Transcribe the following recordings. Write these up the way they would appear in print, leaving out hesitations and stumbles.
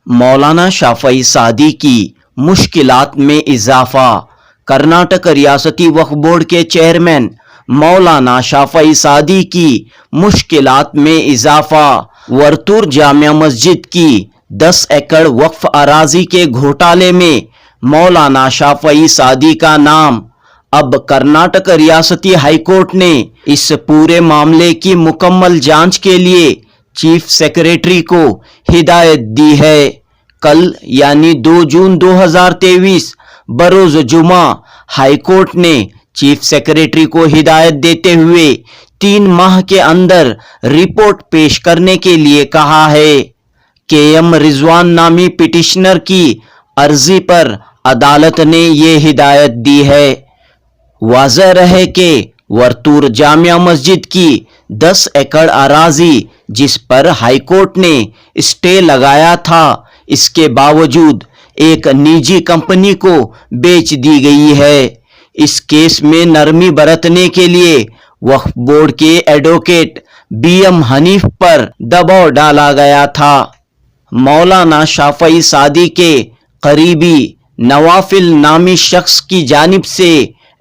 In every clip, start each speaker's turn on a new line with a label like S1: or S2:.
S1: मौलाना Shafi'i सादी की मुश्किलात में इजाफा। कर्नाटक रियासती वक्फ बोर्ड के चेयरमैन मौलाना शाफई सादी की मुश्किलात में इजाफा। वर्तूर जामिया मस्जिद की 10 एकड़ वक्फ अराजी के घोटाले में मौलाना शाफई सादी का नाम। अब कर्नाटक रियासती हाईकोर्ट ने इस पूरे मामले की मुकम्मल जांच के लिए चीफ सेक्रेटरी को हिदायत दी है। कल यानी 2 जून 2023 बरोज जुमा हाईकोर्ट ने चीफ सेक्रेटरी को हिदायत देते हुए 3 माह के अंदर रिपोर्ट पेश करने के लिए कहा है। केएम रिजवान नामी पिटिशनर की अर्जी पर अदालत ने ये हिदायत दी है। वाज़ह रहे कि वर्तूर जामिया मस्जिद की 10 एकड़ अराजी जिस पर हाईकोर्ट ने स्टे लगाया था, इसके बावजूद एक निजी कंपनी को बेच दी गई है। इस केस में नरमी बरतने के लिए वक्फ बोर्ड के एडवोकेट बीएम हनीफ पर दबाव डाला गया था। मौलाना शाफई सादी के करीबी नवाफिल नामी शख्स की जानिब से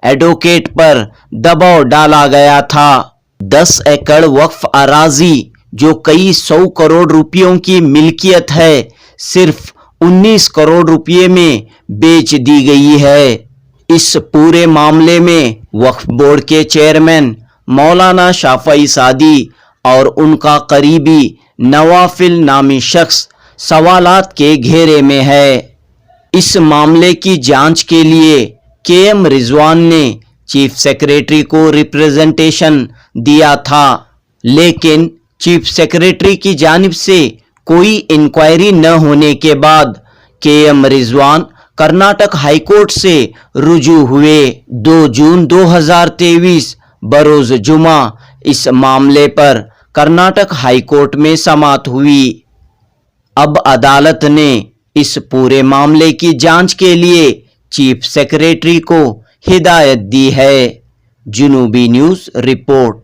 S1: एडवोकेट पर दबाव डाला गया था। 10 एकड़ वक्फ अराजी जो कई 100 करोड़ रुपयों की मिल्कियत है, सिर्फ 19 करोड़ रुपये में बेच दी गई है। इस पूरे मामले में वक्फ बोर्ड के चेयरमैन मौलाना शाफई सादी और उनका करीबी नवाफिल नामी शख्स सवालात के घेरे में है। इस मामले की जांच के लिए केएम रिजवान ने चीफ सेक्रेटरी को रिप्रेजेंटेशन दिया था, लेकिन चीफ सेक्रेटरी की जानिब से कोई इंक्वायरी न होने के बाद केएम रिजवान कर्नाटक हाईकोर्ट से रुजू हुए। 2 जून 2023 बरोज जुमा इस मामले पर कर्नाटक हाईकोर्ट में समाअत हुई। अब अदालत ने इस पूरे मामले की जांच के लिए चीफ सेक्रेटरी को हिदायत दी है। जुनूबी न्यूज़ रिपोर्ट।